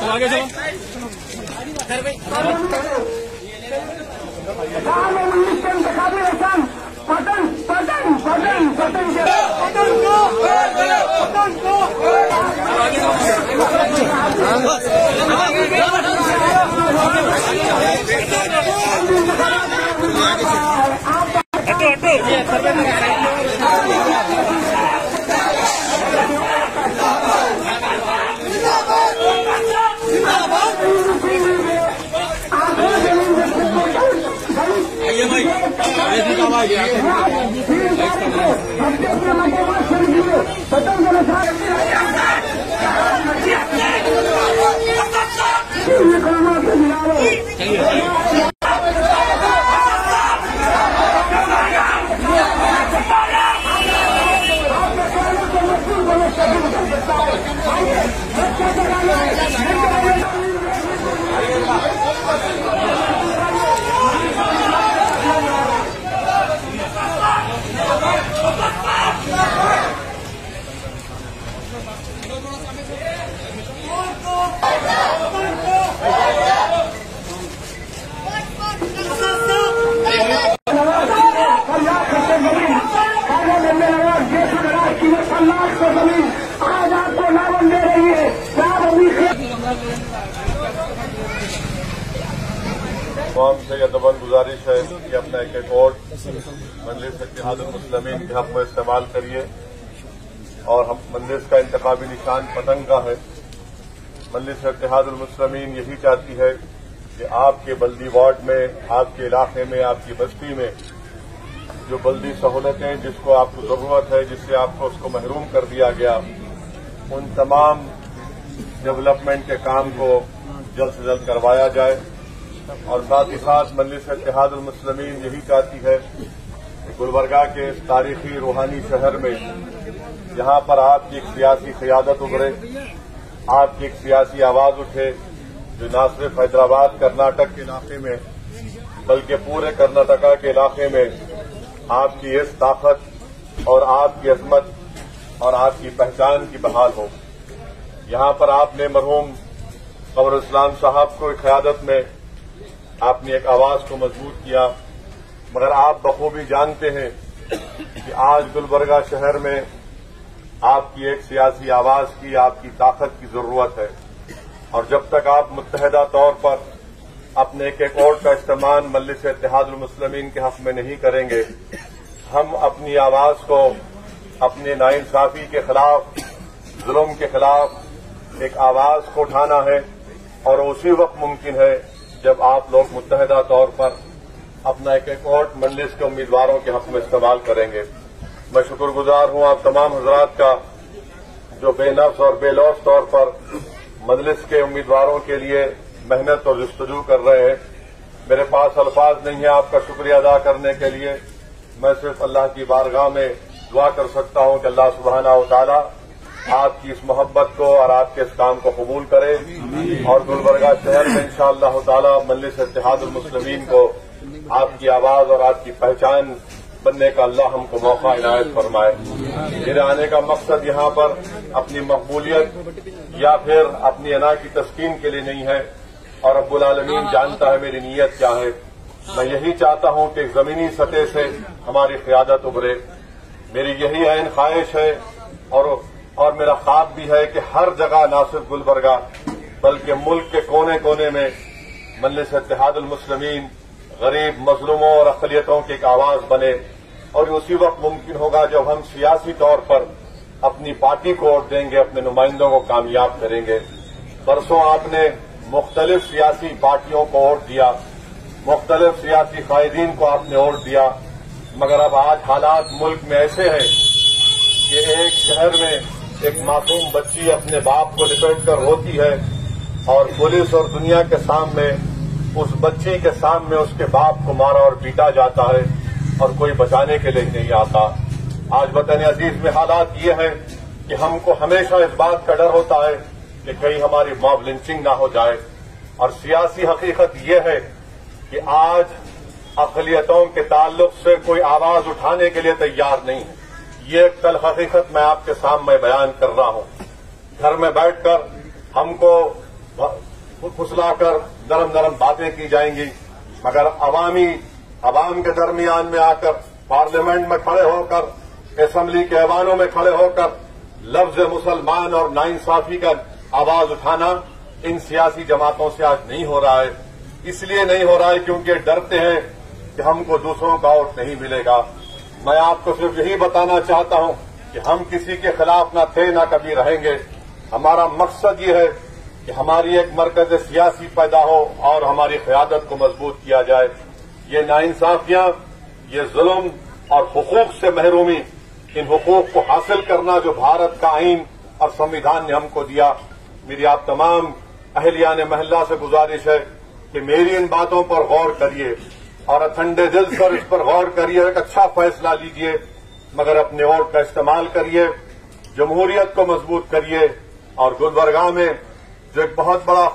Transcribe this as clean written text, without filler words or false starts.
आगे चलो। कौम से यह दबन गुजारिश है कि अपना एक वोट मजलिस इत्तेहादुल मुस्लिमीन के हक में इस्तेमाल करिए और हम मजलिस का इंतखाबी निशान पतंग का है। मजलिस इत्तेहादुल मुस्लिमीन यही चाहती है कि आपके बल्दी वार्ड में, आपके इलाके में, आपकी बस्ती में जो बल्दी सहूलतें जिसको आपको जरूरत है, जिससे आपको उसको महरूम कर दिया गया, उन तमाम डेवलपमेंट के काम को जल्द से जल्द करवाया जाए। और साथ ही साथ मजलिस इत्तेहादुल मुस्लिमीन यही चाहती है कि गुलबर्गा के इस तारीखी रूहानी शहर में जहां पर आपकी एक सियासी क़यादत उभरे, आपकी एक सियासी आवाज उठे जो न सिर्फ हैदराबाद कर्नाटक के इलाके में बल्कि पूरे कर्नाटका के इलाके में आपकी इस ताकत और आपकी अजमत और आपकी पहचान की बहाल हो। यहां पर आपने मरहूम कमर इस्लाम साहब को क़यादत में आपने एक आवाज को मजबूत किया, मगर आप बखूबी जानते हैं कि आज गुलबर्गा शहर में आपकी एक सियासी आवाज की, आपकी ताकत की जरूरत है। और जब तक आप मुत्तहदा तौर पर अपने एक वोट का इस्तेमाल मजलिस इत्तेहादुल मुस्लिमीन के हक में नहीं करेंगे, हम अपनी आवाज को अपने नाइंसाफी के खिलाफ, जुल्म के खिलाफ एक आवाज को उठाना है और उसी वक्त मुमकिन है जब आप लोग मुत्तहदा तौर पर अपना एक वोट मजलिस के उम्मीदवारों के हक में इस्तेमाल करेंगे। मैं शुक्रगुजार हूं आप तमाम हजरात का जो बेनफ्स और बेलौस तौर पर मजलिस के उम्मीदवारों के लिए मेहनत और जस्तजू कर रहे हैं। मेरे पास अल्फाज नहीं है आपका शुक्रिया अदा करने के लिए। मैं सिर्फ अल्लाह की बारगाह में दुआ कर सकता हूं कि अल्लाह सुब्हाना व तआला आपकी इस मोहब्बत को और आपके इस काम को कबूल करे और गुलबर्गा शहर में इंशाअल्लाह ताला मजलिस इत्तेहादुल मुस्लिमीन को आपकी आवाज और आपकी पहचान बनने का अल्लाह हमको मौका इनायत फरमाए। मेरे आने का मकसद यहां पर अपनी मकबूलियत या फिर अपनी अना की तस्कीन के लिए नहीं है और रब्बुल आलमीन जानता है मेरी नीयत क्या है। मैं यही चाहता हूं कि जमीनी सतह से हमारी क़यादत उभरे। मेरी यही ऐन ख्वाहिश है और मेरा ख्वाब भी है कि हर जगह न सिर्फ गुलबर्गा बल्कि मुल्क के कोने कोने में मजलिस इत्तेहादुल मुस्लिमीन गरीब, मजलूमों और अक़लियतों की एक आवाज बने। और उसी वक्त मुमकिन होगा जब हम सियासी तौर पर अपनी पार्टी को वोट देंगे, अपने नुमाइंदों को कामयाब करेंगे। परसों आपने मुख्तलिफ सियासी पार्टियों को वोट दिया, मुख्तलिफ सियासी कायदीन को आपने वोट दिया, मगर अब आज हालात मुल्क में ऐसे हैं कि एक शहर में एक मासूम बच्ची अपने बाप को लिपट कर रोती है और पुलिस और दुनिया के सामने उस बच्ची के सामने उसके बाप को मारा और पीटा जाता है और कोई बचाने के लिए नहीं आता। आज वतन अजीज में हालात ये हैं कि हमको हमेशा इस बात का डर होता है कि कहीं हमारी मॉब लिंचिंग ना हो जाए। और सियासी हकीकत ये है कि आज अक़लियतों के ताल्लुक से कोई आवाज उठाने के लिए तैयार नहीं है। ये कल हकीकत मैं आपके सामने बयान कर रहा हूं। घर में बैठकर हमको फुसलाकर नरम नरम बातें की जाएंगी, मगर अवाम के दरमियान में आकर, पार्लियामेंट में खड़े होकर, असेंबली के ऐवानों में खड़े होकर लफ्ज मुसलमान और नाइंसाफी का आवाज उठाना इन सियासी जमातों से आज नहीं हो रहा है। इसलिए नहीं हो रहा है क्योंकि डरते हैं कि हमको दूसरों का वोट नहीं मिलेगा। मैं आपको सिर्फ यही बताना चाहता हूं कि हम किसी के खिलाफ न थे न कभी रहेंगे। हमारा मकसद ये है कि हमारी एक मरकज सियासी पैदा हो और हमारी क़यादत को मजबूत किया जाए। ये नाइंसाफियां, ये जुल्म और हुकूक से महरूमी, इन हुकूक को हासिल करना जो भारत का आईन और संविधान ने हमको दिया। मेरी आप तमाम अहलियान महल्ला से गुजारिश है कि मेरी इन बातों पर गौर करिए और ठंडे दिल से इस पर गौर करिए, एक अच्छा फैसला लीजिए, मगर अपने वोट का इस्तेमाल करिए, जमहूरियत को मजबूत करिए। और गुलबर्गा में जो एक बहुत बड़ा